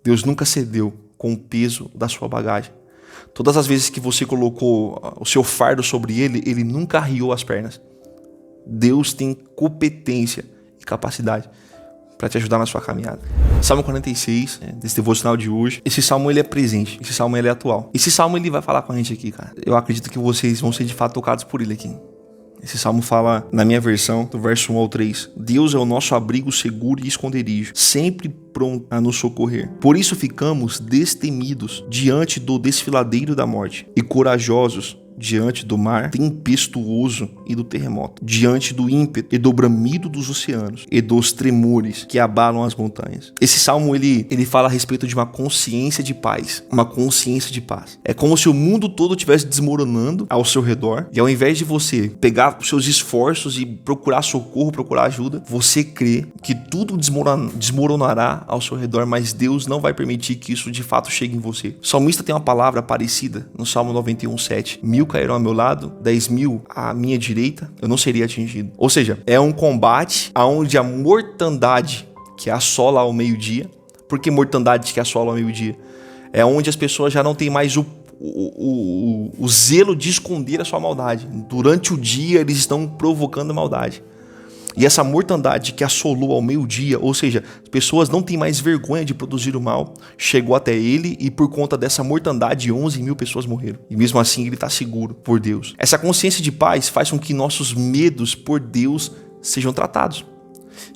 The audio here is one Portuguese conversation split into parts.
Deus nunca cedeu com o peso da sua bagagem. Todas as vezes que você colocou o seu fardo sobre ele, ele nunca arriou as pernas. Deus tem competência e capacidade para te ajudar na sua caminhada. Salmo 46, desse devocional de hoje. Esse salmo ele é presente, esse salmo ele é atual. Esse salmo ele vai falar com a gente aqui, cara. Eu acredito que vocês vão ser de fato tocados por ele aqui. Esse salmo fala, na minha versão, do verso 1 ao 3, Deus é o nosso abrigo seguro e esconderijo, sempre pronto a nos socorrer. Por isso ficamos destemidos diante do desfiladeiro da morte e corajosos diante do mar tempestuoso e do terremoto, diante do ímpeto e do bramido dos oceanos e dos tremores que abalam as montanhas. Esse salmo ele fala a respeito de uma consciência de paz, uma consciência de paz. É como se o mundo todo estivesse desmoronando ao seu redor e ao invés de você pegar os seus esforços e procurar socorro, procurar ajuda, você crê que tudo desmoronará ao seu redor, mas Deus não vai permitir que isso de fato chegue em você. O salmista tem uma palavra parecida no Salmo 91:7. 1000 cairão ao meu lado, 10.000 à minha direita, eu não seria atingido. Ou seja, é um combate onde a mortandade que assola ao meio-dia, por que mortandade que assola ao meio-dia? É onde as pessoas já não têm mais o zelo de esconder a sua maldade. Durante o dia eles estão provocando maldade. E essa mortandade que assolou ao meio-dia, ou seja, as pessoas não têm mais vergonha de produzir o mal, chegou até ele e por conta dessa mortandade 11.000 pessoas morreram. E mesmo assim ele está seguro por Deus. Essa consciência de paz faz com que nossos medos por Deus sejam tratados.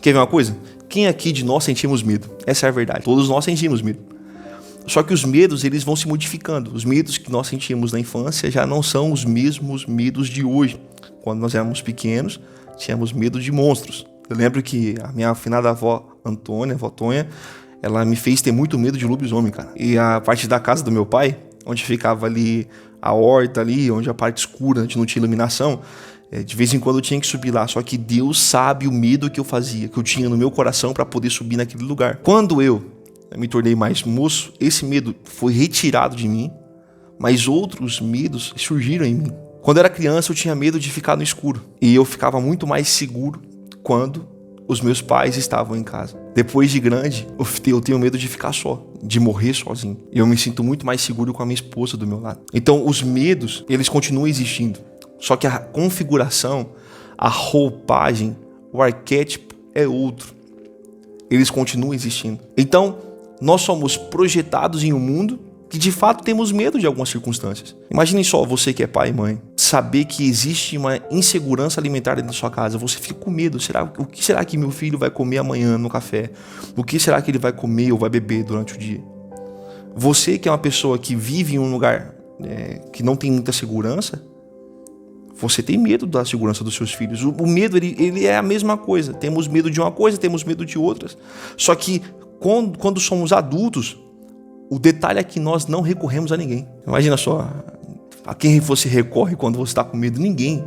Quer ver uma coisa? Quem aqui de nós sentimos medo? Essa é a verdade. Todos nós sentimos medo. Só que os medos eles vão se modificando. Os medos que nós sentimos na infância já não são os mesmos medos de hoje. Quando nós éramos pequenos, tínhamos medo de monstros. Eu lembro que a minha afinada avó Antônia, avó Tonha, ela me fez ter muito medo de lobisomem, cara. E a parte da casa do meu pai, onde ficava ali a horta ali, onde a parte escura, onde não tinha iluminação, de vez em quando eu tinha que subir lá. Só que Deus sabe o medo que eu fazia, que eu tinha no meu coração para poder subir naquele lugar. Quando eu me tornei mais moço, esse medo foi retirado de mim, mas outros medos surgiram em mim. Quando eu era criança, eu tinha medo de ficar no escuro. E eu ficava muito mais seguro quando os meus pais estavam em casa. Depois de grande, eu tenho medo de ficar só, de morrer sozinho. E eu me sinto muito mais seguro com a minha esposa do meu lado. Então, os medos, eles continuam existindo. Só que a configuração, a roupagem, o arquétipo é outro. Eles continuam existindo. Então, nós somos projetados em um mundo que de fato temos medo de algumas circunstâncias. Imaginem só, você que é pai e mãe, saber que existe uma insegurança alimentar dentro da sua casa. Você fica com medo. O que será que meu filho vai comer amanhã no café? O que será que ele vai comer ou vai beber durante o dia? Você que é uma pessoa que vive em um lugar que não tem muita segurança, você tem medo da segurança dos seus filhos. O medo ele é a mesma coisa. Temos medo de uma coisa, temos medo de outras. Só que quando somos adultos, o detalhe é que nós não recorremos a ninguém. Imagina só, a quem você recorre quando você está com medo? Ninguém.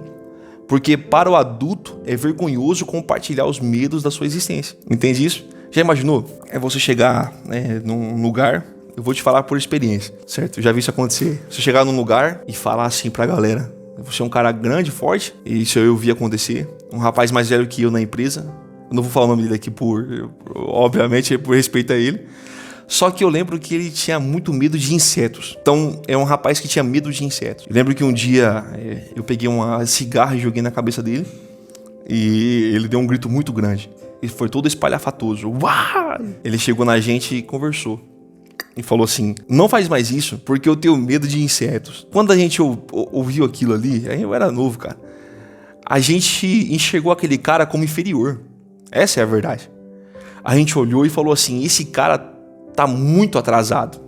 Porque para o adulto é vergonhoso compartilhar os medos da sua existência. Entende isso? Já imaginou? É você chegar num lugar, eu vou te falar por experiência, certo? Eu já vi isso acontecer. Você chegar num lugar e falar assim pra galera, você é um cara grande, forte, e isso eu vi acontecer. Um rapaz mais velho que eu na empresa, eu não vou falar o nome dele aqui obviamente, por respeito a ele. Só que eu lembro que ele tinha muito medo de insetos. Então, é um rapaz que tinha medo de insetos. Eu lembro que um dia eu peguei uma cigarra e joguei na cabeça dele. E ele deu um grito muito grande. Ele foi todo espalhafatoso. Uau! Ele chegou na gente e conversou. E falou assim, não faz mais isso porque eu tenho medo de insetos. Quando a gente ouviu aquilo ali, aí eu era novo, cara. A gente enxergou aquele cara como inferior. Essa é a verdade. A gente olhou e falou assim, esse cara tá muito atrasado.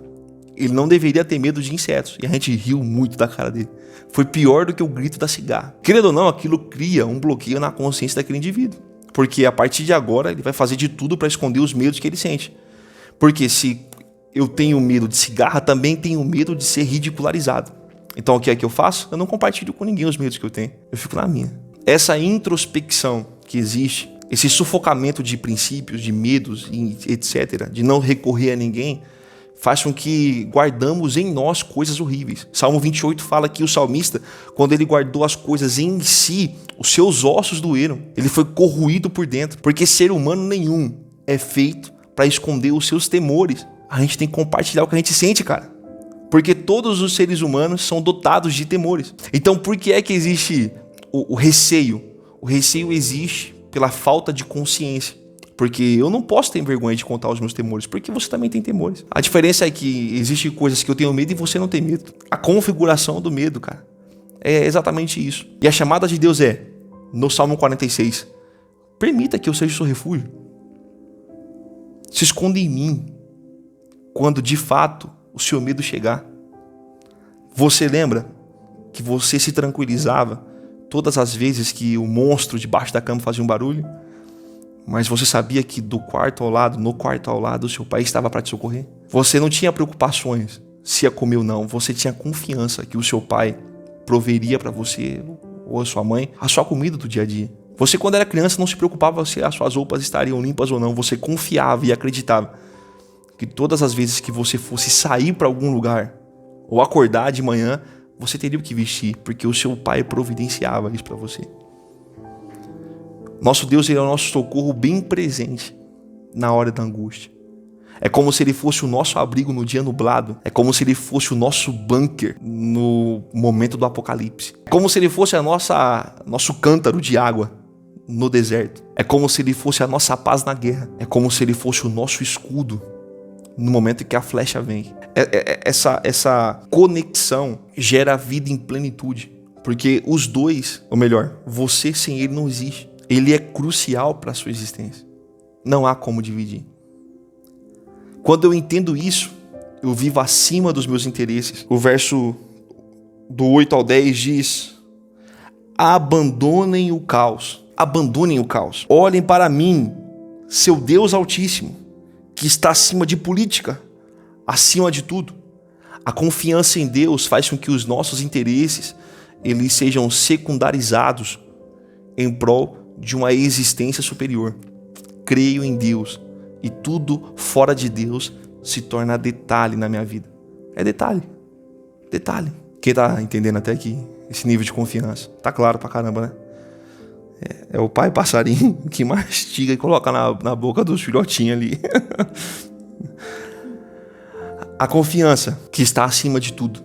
Ele não deveria ter medo de insetos. E a gente riu muito da cara dele. Foi pior do que o grito da cigarra. Querendo ou não, aquilo cria um bloqueio na consciência daquele indivíduo. Porque a partir de agora, ele vai fazer de tudo para esconder os medos que ele sente. Porque se eu tenho medo de cigarra, também tenho medo de ser ridicularizado. Então o que é que eu faço? Eu não compartilho com ninguém os medos que eu tenho. Eu fico na minha. Essa introspecção que existe, esse sufocamento de princípios, de medos, etc., de não recorrer a ninguém, faz com que guardamos em nós coisas horríveis. Salmo 28 fala que o salmista, quando ele guardou as coisas em si, os seus ossos doeram. Ele foi corroído por dentro, porque ser humano nenhum é feito para esconder os seus temores. A gente tem que compartilhar o que a gente sente, cara. Porque todos os seres humanos são dotados de temores. Então, por que é que existe o receio? O receio existe pela falta de consciência. Porque eu não posso ter vergonha de contar os meus temores, porque você também tem temores. A diferença é que existem coisas que eu tenho medo e você não tem medo. A configuração do medo, cara, é exatamente isso. E a chamada de Deus é, no Salmo 46, permita que eu seja o seu refúgio. Se esconda em mim, quando de fato o seu medo chegar. Você lembra que você se tranquilizava todas as vezes que o monstro debaixo da cama fazia um barulho? Mas você sabia que no quarto ao lado, o seu pai estava para te socorrer? Você não tinha preocupações se ia comer ou não. Você tinha confiança que o seu pai proveria para você ou a sua mãe a sua comida do dia a dia. Você, quando era criança, não se preocupava se as suas roupas estariam limpas ou não. Você confiava e acreditava que todas as vezes que você fosse sair para algum lugar ou acordar de manhã, você teria o que vestir, porque o seu pai providenciava isso para você. Nosso Deus, ele é o nosso socorro bem presente na hora da angústia. É como se ele fosse o nosso abrigo no dia nublado. É como se ele fosse o nosso bunker no momento do apocalipse. É como se ele fosse nosso cântaro de água no deserto. É como se ele fosse a nossa paz na guerra. É como se ele fosse o nosso escudo no momento em que a flecha vem. Essa conexão gera vida em plenitude. Porque os dois, ou melhor, você sem ele não existe. Ele é crucial para a sua existência. Não há como dividir. Quando eu entendo isso, eu vivo acima dos meus interesses. O verso do 8 ao 10 diz: abandonem o caos. Abandonem o caos. Olhem para mim, seu Deus Altíssimo, que está acima de política, acima de tudo. A confiança em Deus faz com que os nossos interesses eles sejam secundarizados em prol de uma existência superior. Creio em Deus e tudo fora de Deus se torna detalhe na minha vida. É detalhe. Detalhe. Quem tá entendendo até aqui esse nível de confiança? Tá claro pra caramba, né? É o pai passarinho que mastiga e coloca na boca dos filhotinhos ali. A confiança que está acima de tudo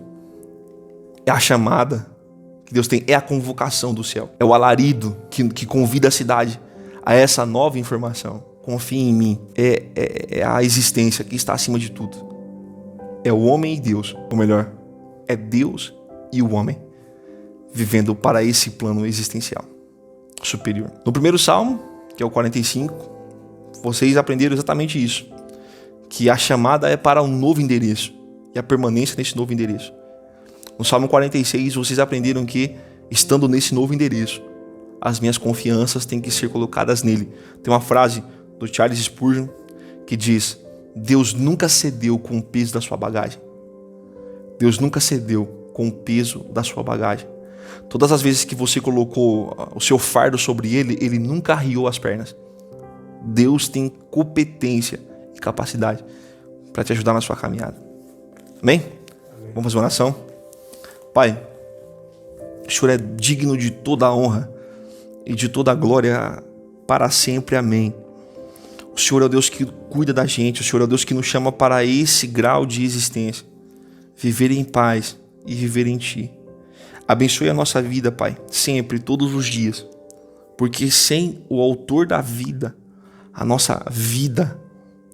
é a chamada que Deus tem, é a convocação do céu. É o alarido que convida a cidade a essa nova informação. Confie em mim. É a existência que está acima de tudo. É o homem e Deus. Ou melhor, é Deus e o homem vivendo para esse plano existencial superior. No primeiro salmo, que é o 45, vocês aprenderam exatamente isso. Que a chamada é para um novo endereço. E a permanência nesse novo endereço. No Salmo 46, vocês aprenderam que, estando nesse novo endereço, as minhas confianças têm que ser colocadas nele. Tem uma frase do Charles Spurgeon que diz: Deus nunca cedeu com o peso da sua bagagem. Deus nunca cedeu com o peso da sua bagagem. Todas as vezes que você colocou o seu fardo sobre ele, ele nunca arriou as pernas. Deus tem competência e capacidade para te ajudar na sua caminhada. Amém? Vamos fazer uma oração? Pai, o Senhor é digno de toda a honra e de toda a glória para sempre. Amém. O Senhor é o Deus que cuida da gente. O Senhor é o Deus que nos chama para esse grau de existência. Viver em paz e viver em Ti. Abençoe a nossa vida, Pai, sempre, todos os dias. Porque sem o autor da vida, a nossa vida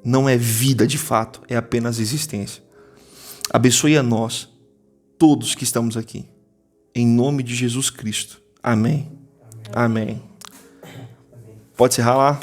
não é vida de fato, é apenas existência. Abençoe a nós, todos que estamos aqui. Em nome de Jesus Cristo. Amém. Amém. Pode encerrar lá.